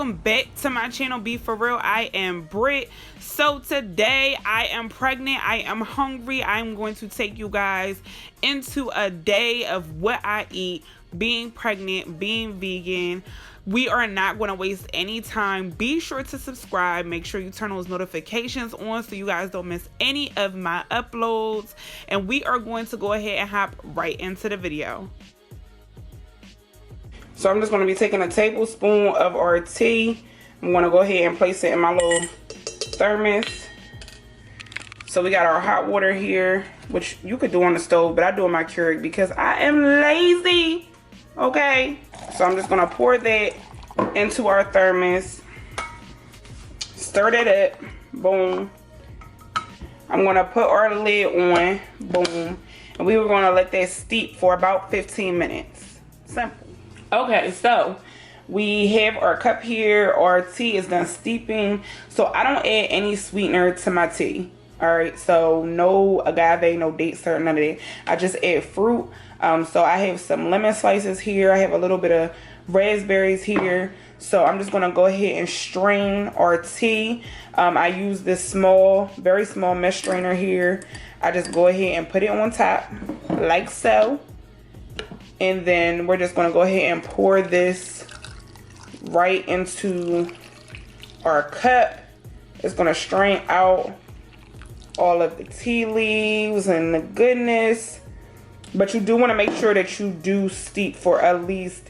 welcome back to my channel, Bforeal. I am Britt. So today I am pregnant, I am hungry. I'm going to take you guys into a day of what I eat, being pregnant, being vegan. We are not going to waste any time. Be sure to subscribe. Make sure you turn those notifications on so you guys don't miss any of my uploads. And we are going to go ahead and hop right into the video. So I'm just going to be taking a tablespoon of our tea. I'm going to go ahead and place it in my little thermos. So we got our hot water here, which you could do on the stove, but I do it in my Keurig because I am lazy. Okay, so I'm just going to pour that into our thermos. Stir that up. Boom. I'm going to put our lid on. Boom. And we were going to let that steep for about 15 minutes. Simple. Okay, so we have our cup here. Our tea is done steeping. So I don't add any sweetener to my tea. Alright, so no agave, no dates, or none of that. I just add fruit. So I have some lemon slices here. I have a little bit of raspberries here. So I'm just going to go ahead and strain our tea. I use this small, very small mesh strainer here. I just go ahead and put it on top like so. And then we're just going to go ahead and pour this right into our cup. It's going to strain out all of the tea leaves and the goodness. But you do want to make sure that you do steep for at least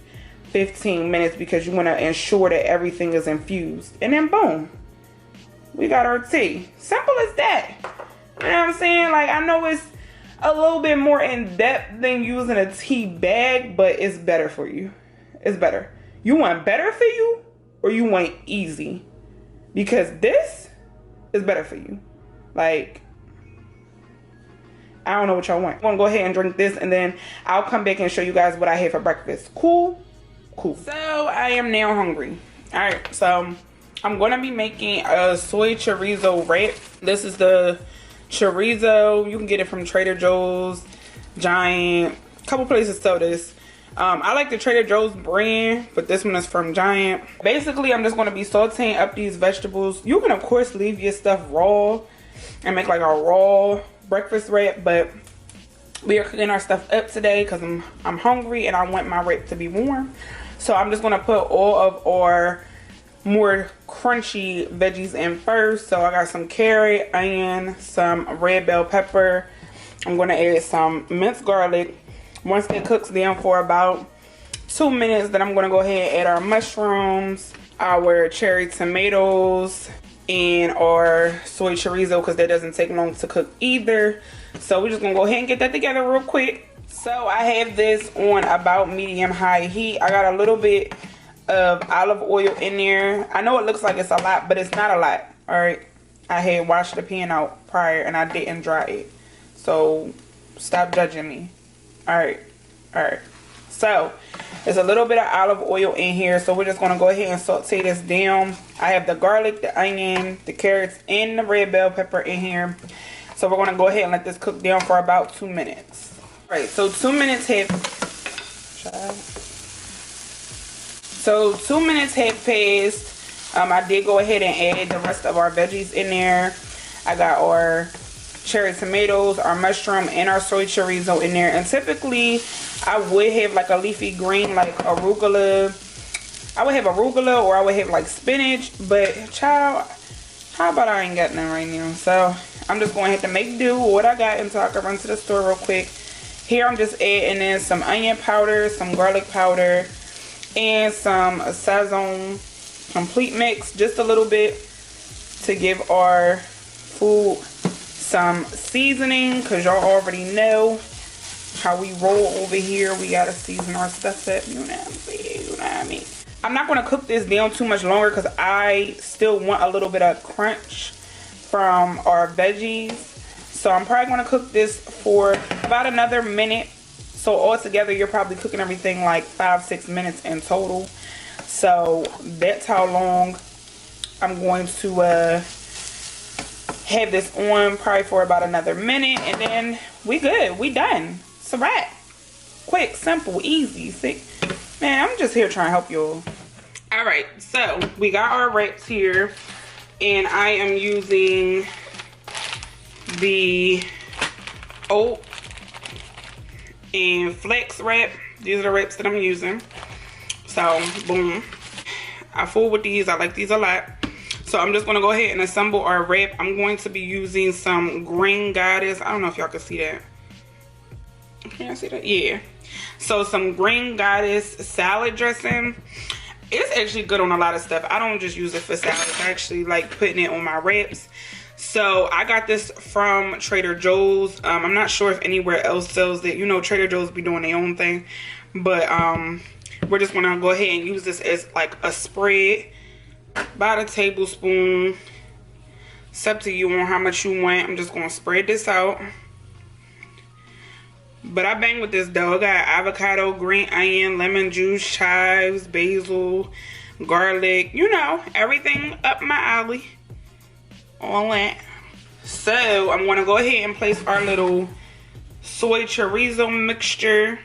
15 minutes because you want to ensure that everything is infused. And then boom, we got our tea. Simple as that. You know what I'm saying? Like, I know it's a little bit more in depth than using a tea bag, but it's better for you. It's better. You want better for you or you want easy? Because this is better for you. Like, I don't know what y'all want. I'm gonna go ahead and drink this and then I'll come back and show you guys what I had for breakfast. Cool? Cool. So I am now hungry. Alright, so I'm gonna be making a soy chorizo wrap. This is the chorizo. You can get it from Trader Joe's, Giant, a couple places sell this. I like the Trader Joe's brand, but this one is from Giant. Basically, I'm just going to be sauteing up these vegetables. You can, of course, leave your stuff raw and make like a raw breakfast wrap, but we are cooking our stuff up today because I'm hungry and I want my wrap to be warm. So I'm just going to put all of our more crunchy veggies in first. So I got some carrot, onion, some red bell pepper. I'm going to add some minced garlic. Once it cooks down for about 2 minutes, then I'm going to go ahead and add our mushrooms, our cherry tomatoes, and our soy chorizo because that doesn't take long to cook either. So we're just going to go ahead and get that together real quick. So I have this on about medium-high heat. I got a little bit of olive oil in there. I know it looks like it's a lot, but it's not a lot. Alright, I had washed the pan out prior and I didn't dry it, so stop judging me. Alright, so there's a little bit of olive oil in here, so we're just going to go ahead and saute this down. I have the garlic, the onion, the carrots, and the red bell pepper in here. So we're going to go ahead and let this cook down for about 2 minutes. Alright, so 2 minutes have So 2 minutes have passed. I did go ahead and add the rest of our veggies in there. I got our cherry tomatoes, our mushroom, and our soy chorizo in there. And typically, I would have like a leafy green like arugula. I would have arugula or I would have like spinach. But child, how about I ain't got none right now? So I'm just going to have to make do with what I got until I can run to the store real quick. Here I'm just adding in some onion powder, some garlic powder, and some Sazon complete mix, just a little bit to give our food some seasoning, because y'all already know how we roll over here. We gotta season our stuff up, you know what I'm saying? You know what I mean? I'm not gonna cook this down too much longer because I still want a little bit of crunch from our veggies. So I'm probably gonna cook this for about another minute. So altogether, you're probably cooking everything like 5-6 minutes in total. So that's how long I'm going to have this on, probably for about another minute. And then we good. We done. It's a wrap. Quick, simple, easy. See? Man, I'm just here trying to help y'all. All right, so we got our wraps here, and I am using the oat and flex wrap. These are the wraps that I'm using. So boom, I fool with these. I like these a lot. So I'm just gonna go ahead and assemble our wrap. I'm going to be using some green goddess. I don't know if y'all can see that. Can y'all see that? Yeah. So some green goddess salad dressing. It's actually good on a lot of stuff. I don't just use it for salads. I actually like putting it on my wraps. So I got this from Trader Joe's. I'm not sure if anywhere else sells it. You know, Trader Joe's be doing their own thing. But we're just gonna go ahead and use this as like a spread. About a tablespoon. It's up to you on how much you want. I'm just gonna spread this out. But I bang with this dough. I got avocado, green onion, lemon juice, chives, basil, garlic. You know, everything up my alley. All that. So I'm gonna go ahead and place our little soy chorizo mixture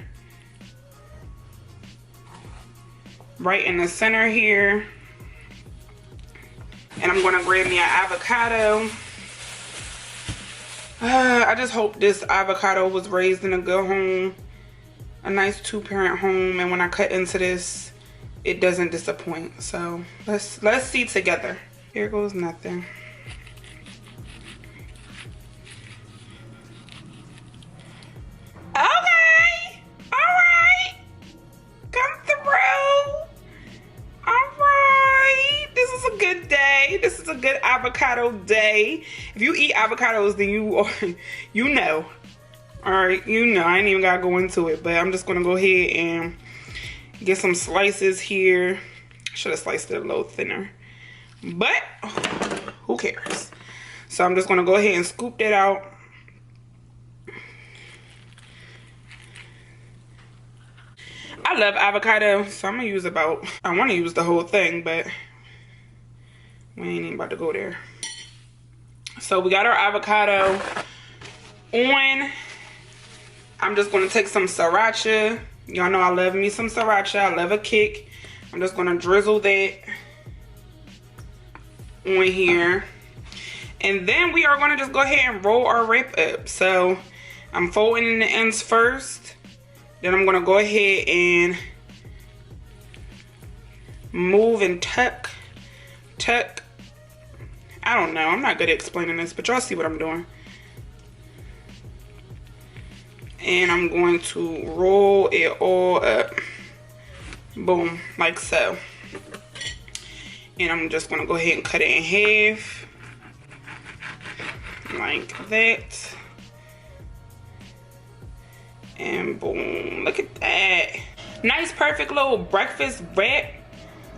right in the center here. And I'm gonna grab me an avocado. I just hope this avocado was raised in a good home, a nice 2-parent home, and when I cut into this, it doesn't disappoint. So let's see together. Here goes nothing. Okay, all right, come through. All right, this is a good day. This is a good avocado day. If you eat avocados, then you know. All right, you know. I ain't even gotta go into it, but I'm just gonna go ahead and get some slices here. Should have sliced it a little thinner, but who cares? So I'm just gonna go ahead and scoop that out. I love avocado, so I'm gonna use about, I want to use the whole thing, but we ain't even about to go there. So we got our avocado on. I'm just gonna take some sriracha. Y'all know I love me some sriracha. I love a kick. I'm just gonna drizzle that on here. And then we are gonna just go ahead and roll our wrap up. So I'm folding in the ends first. Then I'm gonna go ahead and move and tuck. I don't know, I'm not good at explaining this, but y'all see what I'm doing. And I'm going to roll it all up. Boom, like so. And I'm just gonna go ahead and cut it in half. Like that. And boom, look at that. Nice, perfect little breakfast wrap.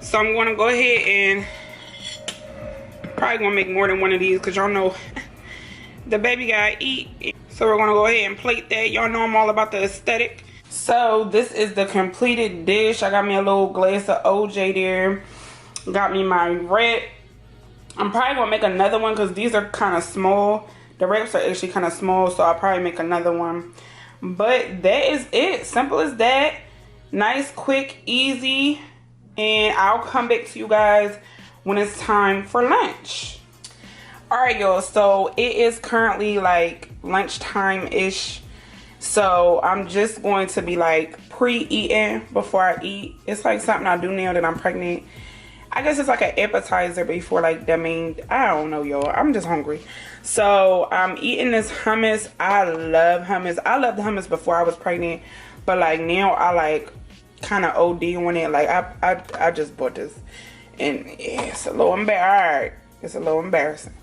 So I'm gonna go ahead and probably gonna make more than one of these because y'all know the baby gotta eat. So we're gonna go ahead and plate that. Y'all know I'm all about the aesthetic. So this is the completed dish. I got me a little glass of OJ there. Got me my wrap. I'm probably gonna make another one because these are kind of small. The wraps are actually kind of small, so I'll probably make another one. But that is it. Simple as that. Nice, quick, easy. And I'll come back to you guys when it's time for lunch. Alright, y'all. So it is currently like lunchtime-ish. So I'm just going to be like pre-eating before I eat. It's like something I do now that I'm pregnant. I guess it's like an appetizer before like the main. I don't know, y'all. I'm just hungry. So I'm eating this hummus. I love hummus. I loved hummus before I was pregnant, but like now I like kind of OD on it. Like I just bought this, and yeah, it's a little embarrassing. It's a little embarrassing.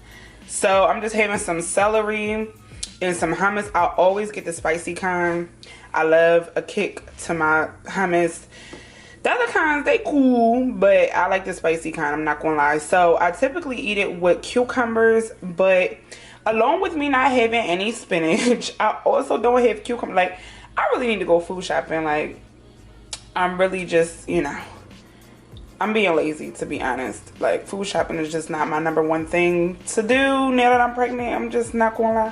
So I'm just having some celery and some hummus. I always get the spicy kind. I love a kick to my hummus. The other kinds, they cool, but I like the spicy kind, I'm not gonna lie. So I typically eat it with cucumbers, but along with me not having any spinach, I also don't have cucumber. Like, I really need to go food shopping. Like, I'm really just, you know, I'm being lazy, to be honest. Like, food shopping is just not my #1 thing to do now that I'm pregnant. I'm just not gonna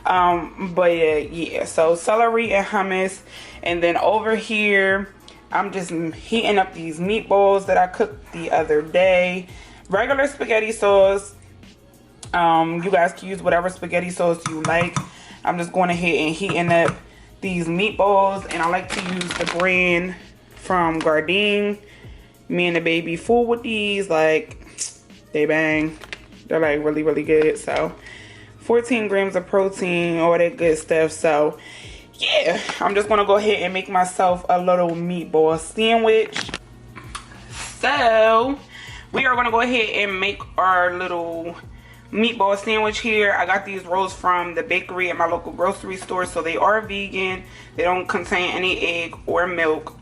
lie. But yeah, so celery and hummus. And then over here, I'm just heating up these meatballs that I cooked the other day. Regular spaghetti sauce. You guys can use whatever spaghetti sauce you like. I'm just going ahead and heating up these meatballs, and I like to use the brand from Gardein. Me and the baby fool with these, like, they bang. They're like really, really good. So 14 grams of protein, all that good stuff. So yeah, I'm just gonna go ahead and make myself a little meatball sandwich. So we are gonna go ahead and make our little meatball sandwich here. I got these rolls from the bakery at my local grocery store, so they are vegan. They don't contain any egg or milk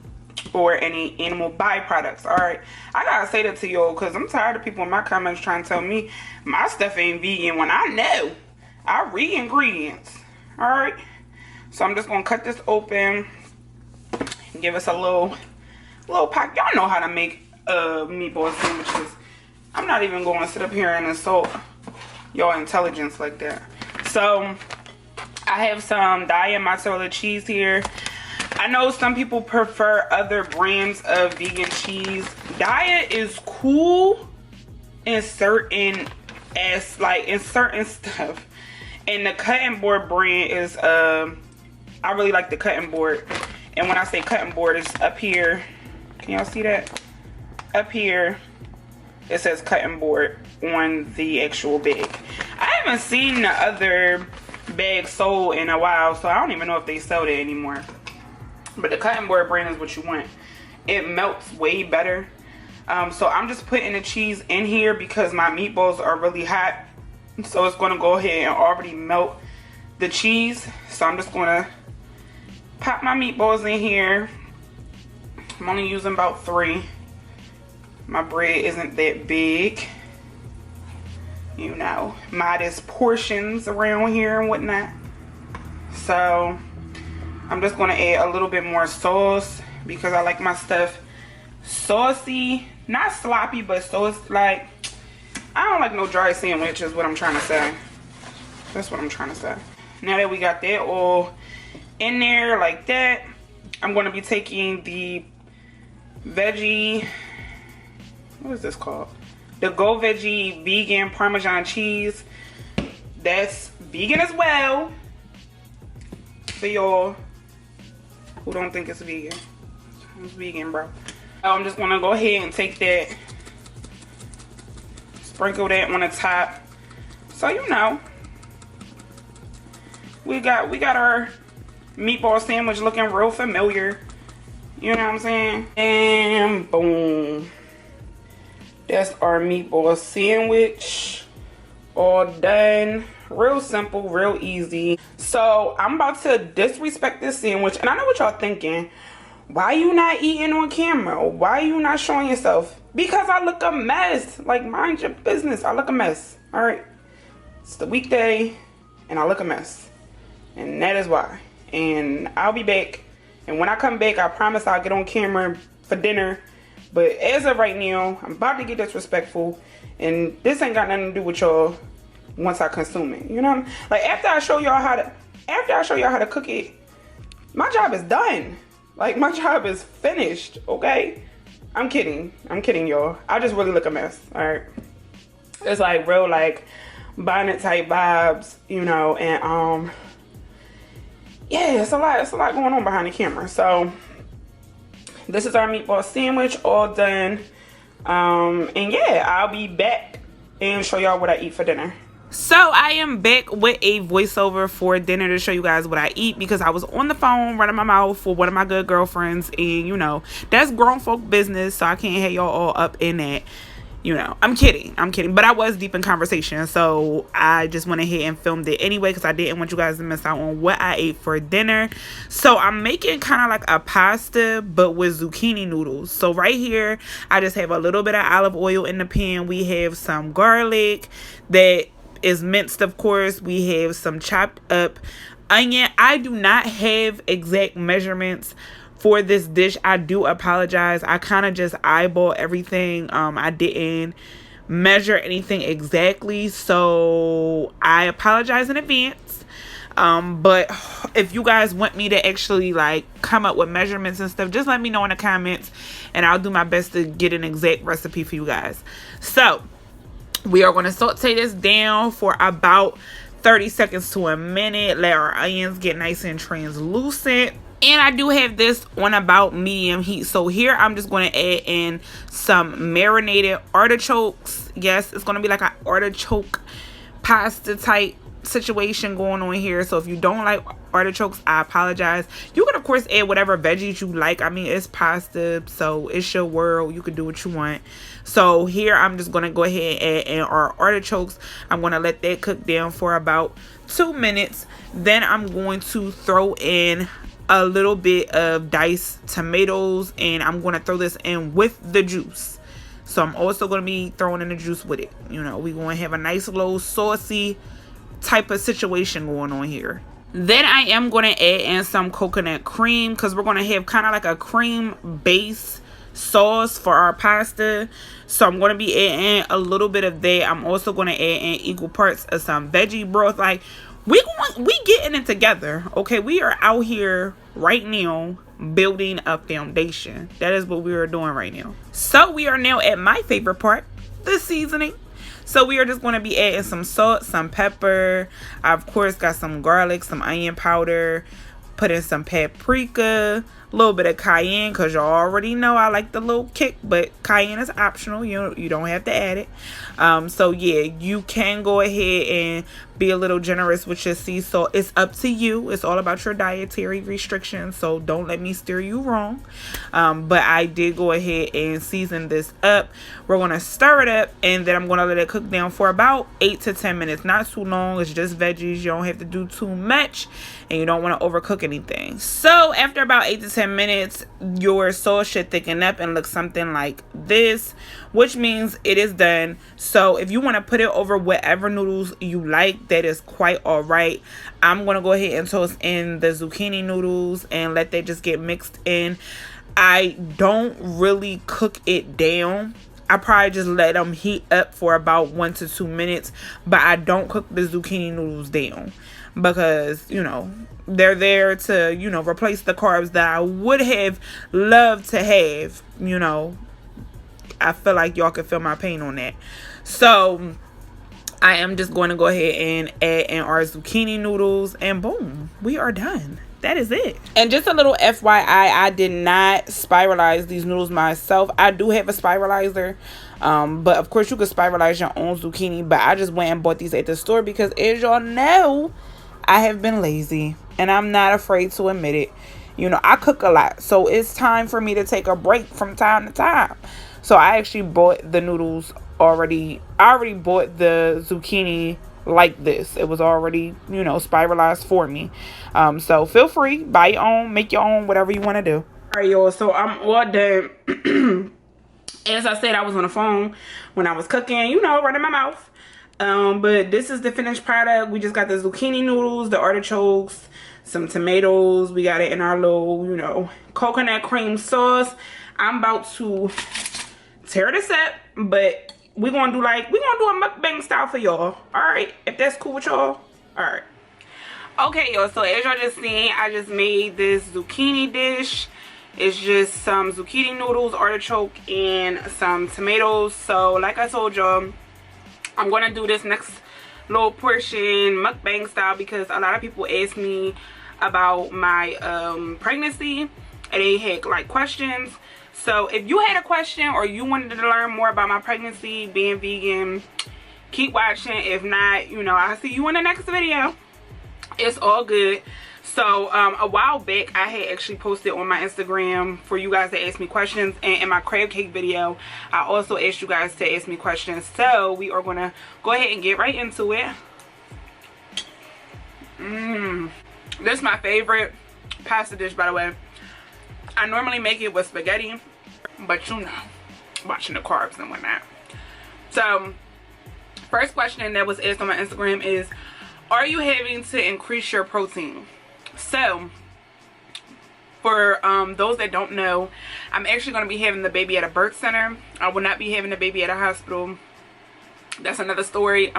or any animal byproducts. All right, I gotta say that to y'all because I'm tired of people in my comments trying to tell me my stuff ain't vegan when I know I read ingredients. All right, so I'm just gonna cut this open and give us a little pack. Y'all know how to make meatball sandwiches. I'm not even going to sit up here and insult your intelligence like that. So I have some Gardein mozzarella cheese here. I know some people prefer other brands of vegan cheese. Gardein is cool in certain stuff. And the cutting board brand is I really like the cutting board. And when I say cutting board, it's up here. Can y'all see that? Up here it says cutting board on the actual bag. I haven't seen the other bag sold in a while, so I don't even know if they sell it anymore. But the cutting board brand is what you want. It melts way better. So I'm just putting the cheese in here because my meatballs are really hot. So it's going to go ahead and already melt the cheese. So I'm just going to pop my meatballs in here. I'm only using about 3. My bread isn't that big. You know, modest portions around here and whatnot. So I'm just going to add a little bit more sauce because I like my stuff saucy. Not sloppy, but sauce. Like, I don't like no dry sandwich is what I'm trying to say. That's what I'm trying to say. Now that we got that all in there like that, I'm going to be taking the veggie, what is this called? The Go Veggie Vegan Parmesan Cheese. That's vegan as well. For y'all who don't think it's vegan. It's vegan, bro. I'm just gonna go ahead and take that, sprinkle that on the top. So you know, we got our meatball sandwich looking real familiar. You know what I'm saying? And boom. That's our meatball sandwich. All done. Real simple, real easy. So I'm about to disrespect this sandwich. And I know what y'all thinking. Why you not eating on camera? Why you not showing yourself? Because I look a mess. Like, mind your business. I look a mess. Alright. It's the weekday and I look a mess. And that is why. And I'll be back. And when I come back, I promise I'll get on camera for dinner. But as of right now, I'm about to get disrespectful. And this ain't got nothing to do with y'all once I consume it. You know what I mean? Like, after I show y'all how to cook it, my job is done. Like, my job is finished, okay? I'm kidding, y'all. I just really look a mess, all right? It's like real, like, bonnet type vibes, you know, and yeah, it's a lot going on behind the camera. So this is our meatball sandwich, all done. And yeah, I'll be back and show y'all what I eat for dinner. So I am back with a voiceover for dinner to show you guys what I eat, because I was on the phone running my mouth for one of my good girlfriends, and you know, that's grown folk business, so I can't have y'all all up in that. You know, I'm kidding, but I was deep in conversation, so I just went ahead and filmed it anyway because I didn't want you guys to miss out on what I ate for dinner. So I'm making kind of like a pasta but with zucchini noodles. So right here I just have a little bit of olive oil in the pan. We have some garlic that is minced, of course. We have some chopped up onion. I do not have exact measurements for this dish. I do apologize. I kind of just eyeball everything. I didn't measure anything exactly, so I apologize in advance. But if you guys want me to actually like come up with measurements and stuff, just let me know in the comments and I'll do my best to get an exact recipe for you guys. So we are going to saute this down for about 30 seconds to a minute. Let our onions get nice and translucent. And I do have this on about medium heat. So here I'm just going to add in some marinated artichokes. Yes, it's going to be like an artichoke pasta type situation going on here. So if you don't like artichokes, I apologize. You can of course add whatever veggies you like. I mean, it's pasta, so it's your world. You can do what you want. So here I'm just going to go ahead and add in our artichokes. I'm going to let that cook down for about 2 minutes. Then I'm going to throw in a little bit of diced tomatoes, and I'm going to throw this in with the juice. So I'm also going to be throwing in the juice with it. You know, we're going to have a nice little saucy type of situation going on here. Then I am going to add in some coconut cream because we're going to have kind of like a cream base sauce for our pasta. So I'm going to be adding a little bit of that. I'm also going to add in equal parts of some veggie broth. Like we getting it together, okay? We are out here right now building a foundation. That is what we are doing right now. So we are now at my favorite part, the seasoning. So we are just going to be adding some salt, some pepper. I of course got some garlic, some onion powder, put in some paprika, a little bit of cayenne because you already know I like the little kick, but cayenne is optional. You don't have to add it. So yeah, you can go ahead and be a little generous with your sea salt. It's up to you. It's all about your dietary restrictions, so don't let me steer you wrong. But I did go ahead and season this up. We're going to stir it up, and then I'm going to let it cook down for about 8 to 10 minutes. Not too long. It's just veggies. You don't have to do too much, and you don't want to overcook anything. So after about 8 to 10 minutes, your sauce should thicken up and look something like this, which means it is done. So if you want to put it over whatever noodles you like, that is quite all right. I'm going to go ahead and toast in the zucchini noodles and let that just get mixed in. I don't really cook it down. I probably just let them heat up for about 1 to 2 minutes, but I don't cook the zucchini noodles down because, you know, they're there to, you know, replace the carbs that I would have loved to have. You know, I feel like y'all can feel my pain on that. So I am just going to go ahead and add in our zucchini noodles, and boom, we are done. That is it. And just a little FYI, I did not spiralize these noodles myself. I do have a spiralizer, but of course you could spiralize your own zucchini, but I just went and bought these at the store because, as y'all know, I have been lazy and I'm not afraid to admit it. You know, I cook a lot, so it's time for me to take a break from time to time. So I actually bought the noodles already. I already bought the zucchini like this. It was already, you know, spiralized for me. So feel free, buy your own, make your own, whatever you want to do. All right, y'all, so I'm all done. As I said, I was on the phone when I was cooking, you know, running my mouth. But this is the finished product. We just got the zucchini noodles, the artichokes, some tomatoes. We got it in our little, you know, coconut cream sauce. I'm about to tear this up, but we're gonna do a mukbang style for y'all. All right, if that's cool with y'all. All right. Okay, y'all, so as y'all just seen, I just made this zucchini dish. It's just some zucchini noodles, artichoke, and some tomatoes. So like I told y'all, I'm gonna do this next little portion mukbang style because a lot of people ask me about my pregnancy and they had like questions. So if you had a question or you wanted to learn more about my pregnancy, being vegan, keep watching. If not, you know, I'll see you in the next video. It's all good. So a while back, I had actually posted on my Instagram for you guys to ask me questions, and in my crab cake video I also asked you guys to ask me questions. So we are gonna go ahead and get right into it. This is my favorite pasta dish, by the way. I normally make it with spaghetti, but you know, watching the carbs and whatnot. So first question that was asked on my Instagram is, are you having to increase your protein? So for those that don't know, I'm actually going to be having the baby at a birth center. I will not be having the baby at a hospital. That's another story.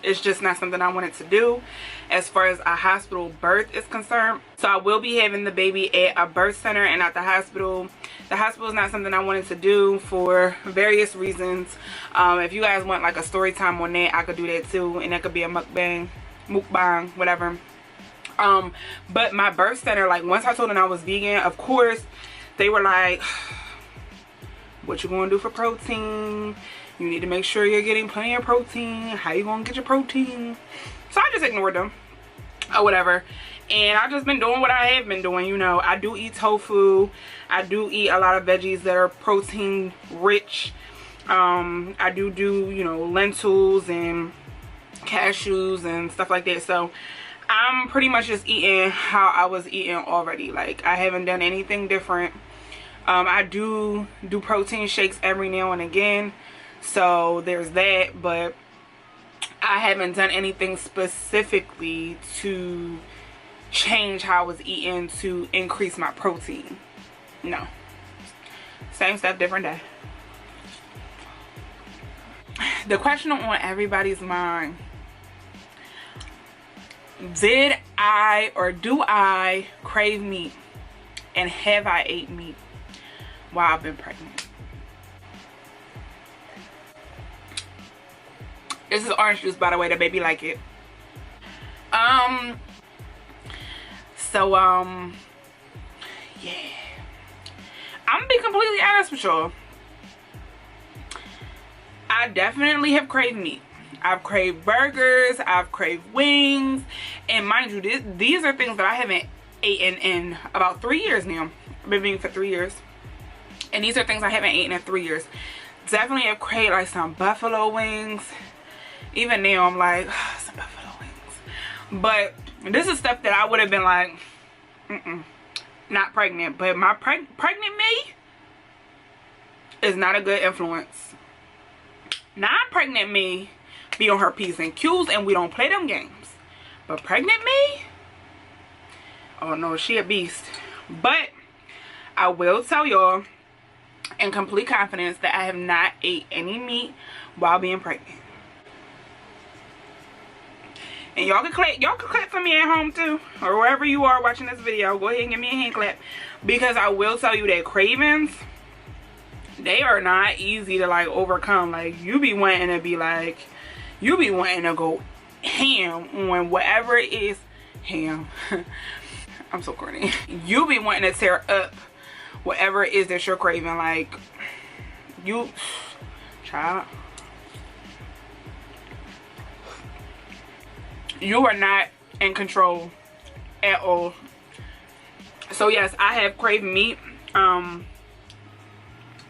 It's just not something I wanted to do as far as a hospital birth is concerned. So I will be having the baby at a birth center and at the hospital. The hospital is not something I wanted to do for various reasons. If you guys want like a story time on that, I could do that too, and that could be a mukbang, whatever. But my birth center, like once I told them I was vegan, of course they were like, what you gonna do for protein? You need to make sure you're getting plenty of protein. How you gonna get your protein? So I just ignored them or whatever, and I've just been doing what I have been doing. You know, I do eat tofu, I do eat a lot of veggies that are protein rich. I do you know, lentils and cashews and stuff like that. So I'm pretty much just eating how I was eating already. Like, I haven't done anything different. I do protein shakes every now and again, so there's that, but I haven't done anything specifically to change how I was eating to increase my protein. No. Same stuff, different day. The question on everybody's mind: did I or do I crave meat, and have I ate meat while I've been pregnant? This is orange juice, by the way. The baby like it. Yeah. I'm gonna be completely honest with y'all. I definitely have craved meat. I've craved burgers, I've craved wings, and mind you, these are things that I haven't eaten in about 3 years now. I've been vegan for 3 years, and these are things I haven't eaten in 3 years. Definitely have craved like some buffalo wings. Even now I'm like, some buffalo wings. But this is stuff that I would have been like, not pregnant. But my pregnant me is not a good influence. Non-pregnant me be on her P's and Q's, and we don't play them games. But pregnant me, oh no, she a beast. But I will tell y'all in complete confidence that I have not ate any meat while being pregnant. And y'all can clap for me at home too, or wherever you are watching this video. Go ahead and give me a hand clap, because I will tell you that cravings, they are not easy to like overcome. Like, you be wanting to be like, you be wanting to go ham on whatever it is. Ham. I'm so corny. You be wanting to tear up whatever it is that you're craving. Like, you, child, you are not in control at all. So yes, I have craved meat.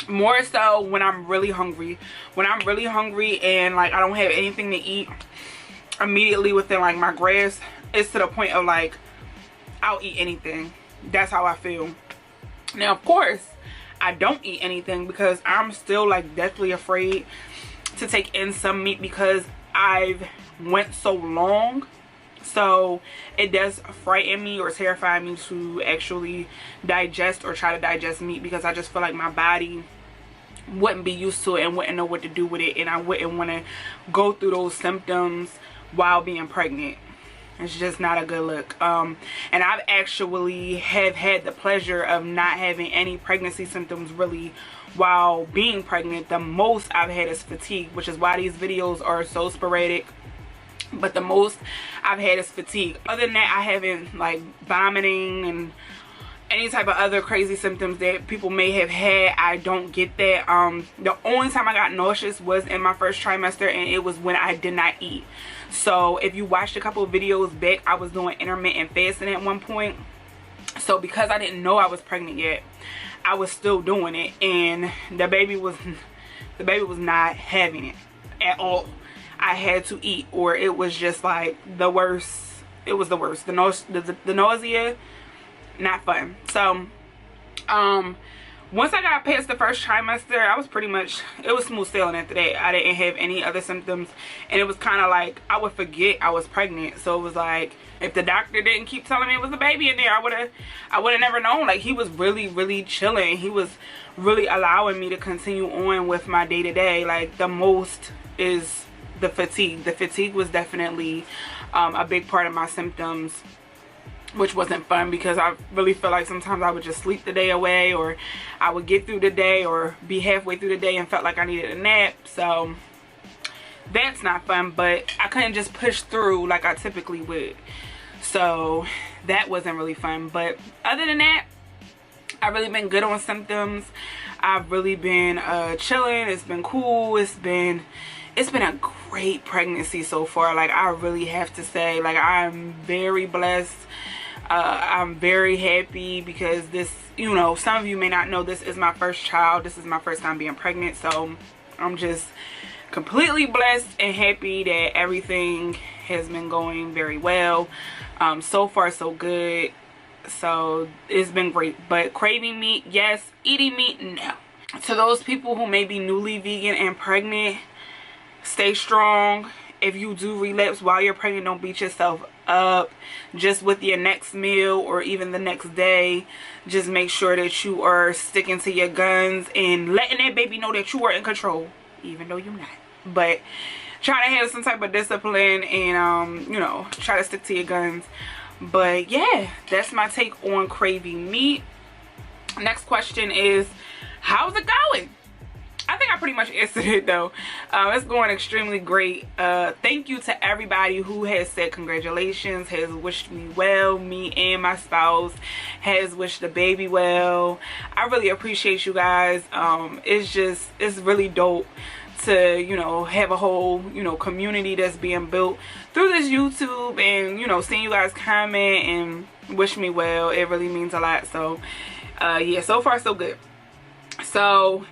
More so when I'm really hungry. When I'm really hungry and like I don't have anything to eat immediately within like my grasp, it's to the point of like, I'll eat anything. That's how I feel. Now of course I don't eat anything because I'm still like deathly afraid to take in some meat, because I've went so long. So it does frighten me or terrify me to actually digest or try to digest meat, because I just feel like my body wouldn't be used to it and wouldn't know what to do with it, and I wouldn't want to go through those symptoms while being pregnant. It's just not a good look. And I've actually have had the pleasure of not having any pregnancy symptoms really while being pregnant. The most I've had is fatigue, which is why these videos are so sporadic. But the most I've had is fatigue. Other than that, I haven't like vomiting and any type of other crazy symptoms that people may have had. I don't get that. The only time I got nauseous was in my first trimester, and it was when I did not eat. So if you watched a couple of videos back, I was doing intermittent fasting at one point. So because I didn't know I was pregnant yet, I was still doing it, and the baby was not having it at all. I had to eat, or it was just like the worst. It was the worst. The nausea, not fun. So once I got past the first trimester, I was pretty much, it was smooth sailing after that. I didn't have any other symptoms, and it was kind of like I would forget I was pregnant. So it was like, if the doctor didn't keep telling me it was a baby in there, I would have never known. Like, he was really chilling. He was really allowing me to continue on with my day-to-day. Like, the most is the fatigue. The fatigue was definitely a big part of my symptoms, which wasn't fun because I really feel like sometimes I would just sleep the day away, or I would get through the day or be halfway through the day and felt like I needed a nap. So that's not fun, but I couldn't just push through like I typically would. So that wasn't really fun. But other than that, I've really been good on symptoms. I've really been chilling. It's been cool. It's been a great pregnancy so far. Like, I really have to say, like, I'm very blessed. I'm very happy because this, you know, some of you may not know, this is my first child. This is my first time being pregnant. So I'm just completely blessed and happy that everything has been going very well. So far so good. So it's been great. But craving meat, yes. Eating meat, no. To those people who may be newly vegan and pregnant, stay strong. If you do relapse while you're pregnant, don't beat yourself up. Just with your next meal or even the next day, just make sure that you are sticking to your guns and letting that baby know that you are in control, even though you're not. But try to have some type of discipline and you know, try to stick to your guns. But yeah, that's my take on craving meat. Next question is, how's it going? I think I pretty much answered it though. It's going extremely great. Thank you to everybody who has said congratulations, has wished me well. Me and my spouse has wished the baby well. I really appreciate you guys. It's really dope to, you know, have a whole, you know, community that's being built through this YouTube, and, you know, seeing you guys comment and wish me well. It really means a lot. So yeah, so far so good. So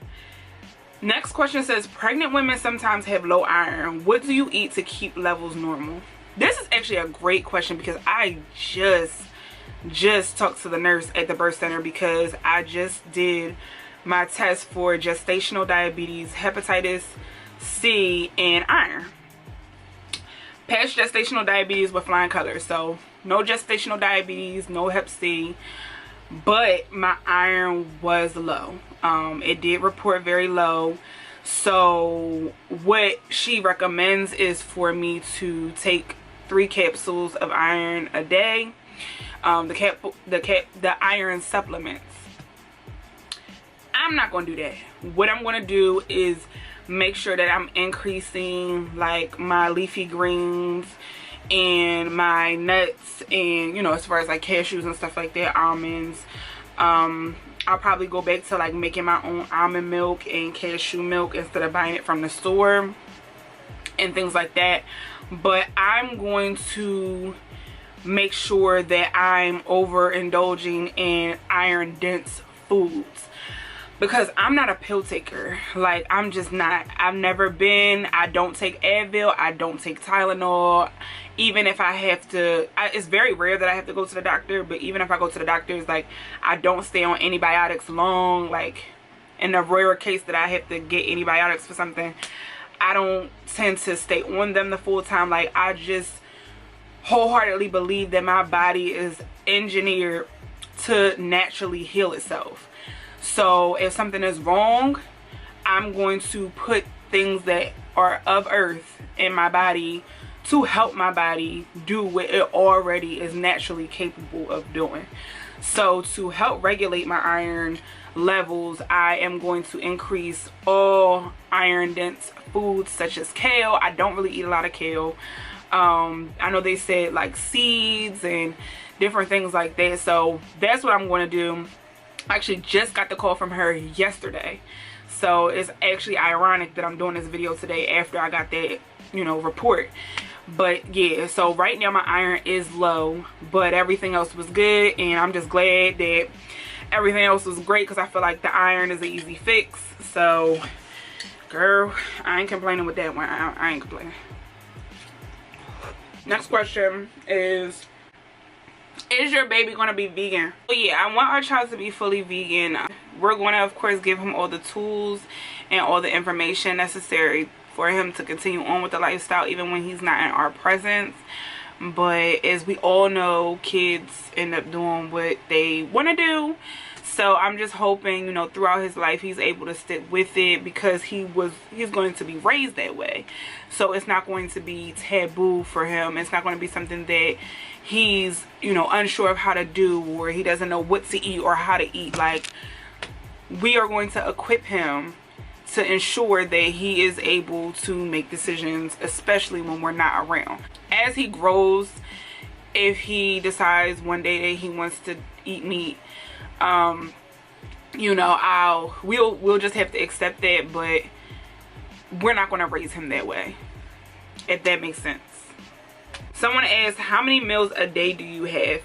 next question says, pregnant women sometimes have low iron. What do you eat to keep levels normal? This is actually a great question because I just talked to the nurse at the birth center because I just did my test for gestational diabetes, hepatitis C, and iron. Passed gestational diabetes with flying colors. So no gestational diabetes, no hep C, but my iron was low. It did report very low. So what she recommends is for me to take 3 capsules of iron a day. The iron supplements. I'm not going to do that. What I'm going to do is make sure that I'm increasing like my leafy greens and my nuts, and, you know, as far as like cashews and stuff like that, almonds. I'll probably go back to like making my own almond milk and cashew milk instead of buying it from the store and things like that. But I'm going to make sure that I'm overindulging in iron dense foods, because I'm not a pill taker. Like, I'm just not. I've never been. I don't take Advil. I don't take Tylenol. Even if I have to, it's very rare that I have to go to the doctor, but even if I go to the doctor, it's like I don't stay on antibiotics long. Like, in the rare case that I have to get antibiotics for something, I don't tend to stay on them the full time. Like, I just wholeheartedly believe that my body is engineered to naturally heal itself. So if something is wrong, I'm going to put things that are of earth in my body to help my body do what it already is naturally capable of doing. So to help regulate my iron levels, I am going to increase all iron dense foods such as kale. I don't really eat a lot of kale. I know they said like seeds and different things like that. So that's what I'm going to do. I actually just got the call from her yesterday. So it's actually ironic that I'm doing this video today after I got that, you know, report. But yeah, so right now my iron is low, but everything else was good, and I'm just glad that everything else was great because I feel like the iron is an easy fix. So girl, I ain't complaining with that one. I ain't complaining. Next question is your baby going to be vegan? Well, yeah, I want our child to be fully vegan. We're going to, of course, give him all the tools and all the information necessary for him to continue on with the lifestyle even when he's not in our presence. But as we all know, kids end up doing what they want to do. So I'm just hoping, you know, throughout his life he's able to stick with it, because he's going to be raised that way. So it's not going to be taboo for him. It's not going to be something that he's, you know, unsure of how to do, or he doesn't know what to eat or how to eat. Like, we are going to equip him to ensure that he is able to make decisions, especially when we're not around. As he grows, if he decides one day that he wants to eat meat, you know, we'll just have to accept that, but we're not going to raise him that way, if that makes sense. Someone asked, how many meals a day do you have?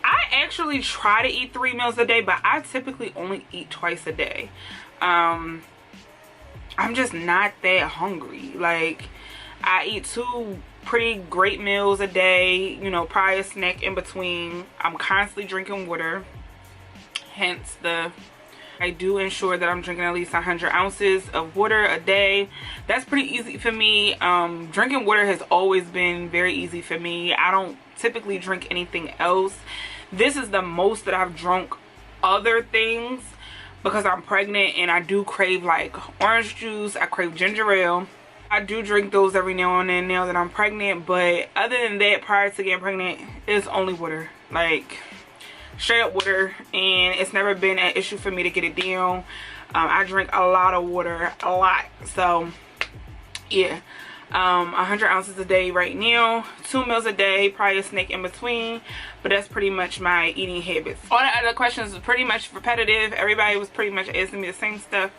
I actually try to eat 3 meals a day, but I typically only eat twice a day. I'm just not that hungry. Like, I eat 2 pretty great meals a day, you know, probably a snack in between. I'm constantly drinking water, hence I do ensure that I'm drinking at least 100 ounces of water a day. That's pretty easy for me. Drinking water has always been very easy for me. I don't typically drink anything else. This is the most that I've drunk other things, because I'm pregnant and I do crave like orange juice. I crave ginger ale. I do drink those every now and then now that I'm pregnant, but other than that, prior to getting pregnant, it's only water. Like, straight up water, and it's never been an issue for me to get it down. I drink a lot of water, a lot. So yeah, 100 ounces a day right now, 2 meals a day, probably a snack in between, but that's pretty much my eating habits. All the other questions was pretty much repetitive. Everybody was pretty much asking me the same stuff.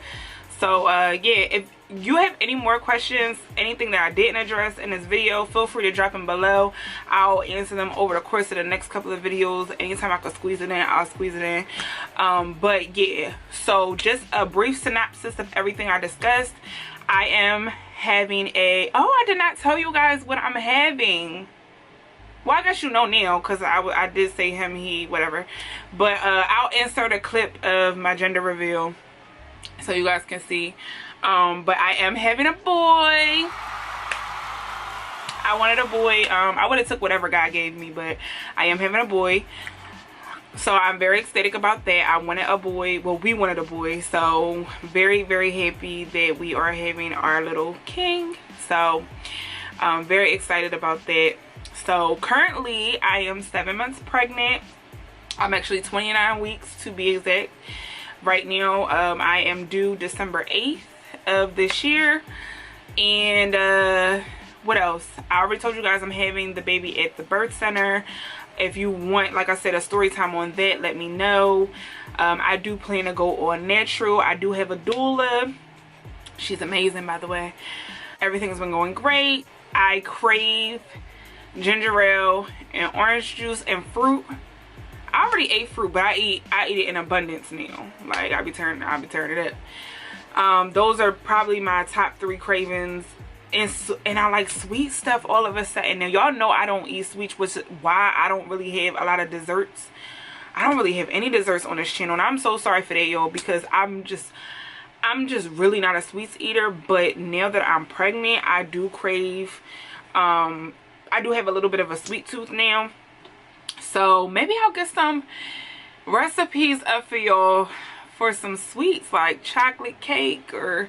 So yeah, if you have any more questions, anything that I didn't address in this video, feel free to drop them below. I'll answer them over the course of the next couple of videos. Anytime I can squeeze it in, I'll squeeze it in. But yeah, so just a brief synopsis of everything I discussed. I am having I did not tell you guys what I'm having. Well, I guess you know now, because I did say him, he, whatever. But I'll insert a clip of my gender reveal so you guys can see. But I am having a boy. I wanted a boy. I would have took whatever God gave me, but I am having a boy. So I'm very ecstatic about that. I wanted a boy. Well, we wanted a boy. So very, very happy that we are having our little king. So I'm very excited about that. So currently I am 7 months pregnant. I'm actually 29 weeks to be exact. Right now, I am due December 8th of this year. And what else? I already told you guys I'm having the baby at the birth center. If you want, like I said, a story time on that, let me know. I do plan to go on natural. I do have a doula. She's amazing, by the way. Everything's been going great. I crave ginger ale and orange juice and fruit. I already ate fruit, but I eat it in abundance now. Like, I be turning it up. Those are probably my top 3 cravings. And I like sweet stuff all of a sudden. Now, y'all know I don't eat sweets, which is why I don't really have a lot of desserts. I don't really have any desserts on this channel, and I'm so sorry for that, y'all, because I'm just really not a sweets eater. But now that I'm pregnant, I do crave, I do have a little bit of a sweet tooth now. So maybe I'll get some recipes up for y'all for some sweets, like chocolate cake or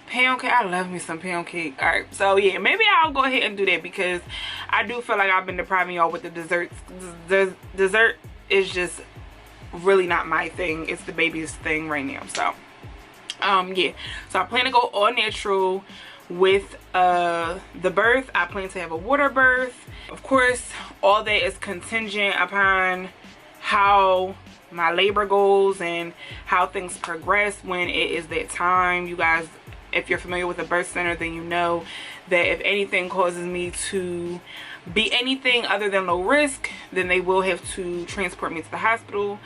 pound cake. I love me some pound cake. All right, so yeah, maybe I'll go ahead and do that, because I do feel like I've been depriving y'all with the desserts. The dessert is just really not my thing. It's the baby's thing right now. So yeah, so I plan to go all natural with the birth. I plan to have a water birth. Of course, all that is contingent upon how my labor goes and how things progress when it is that time. You guys, if you're familiar with the birth center, then you know that if anything causes me to be anything other than low risk, then they will have to transport me to the hospital.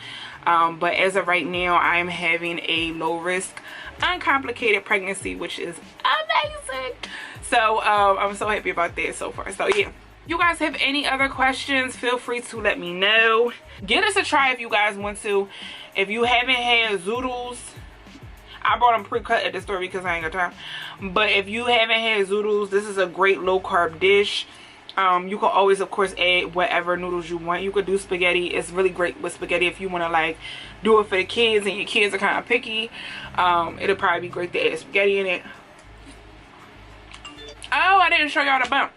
But as of right now, I am having a low risk, uncomplicated pregnancy, which is amazing. So I'm so happy about that so far. So yeah, you guys have any other questions, feel free to let me know. Give us a try if you guys want to. If you haven't had zoodles, I bought them pre-cut at the store because I ain't got time. But if you haven't had zoodles, this is a great low carb dish. You can always, of course, add whatever noodles you want. You could do spaghetti. It's really great with spaghetti if you want to like do it for the kids and your kids are kind of picky. It'll probably be great to add spaghetti in it. Oh, I didn't show y'all the bump.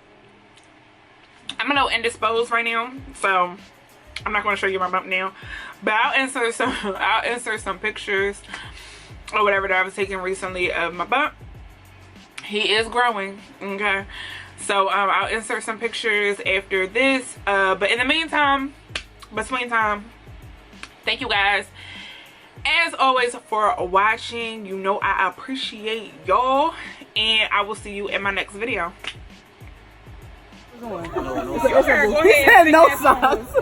I'm a little indisposed right now, so I'm not going to show you my bump now. But I'll insert some pictures or whatever that I was taking recently of my bump. He is growing, okay? So I'll insert some pictures after this. But in the meantime, thank you guys as always for watching. You know I appreciate y'all, and I will see you in my next video. No sauce.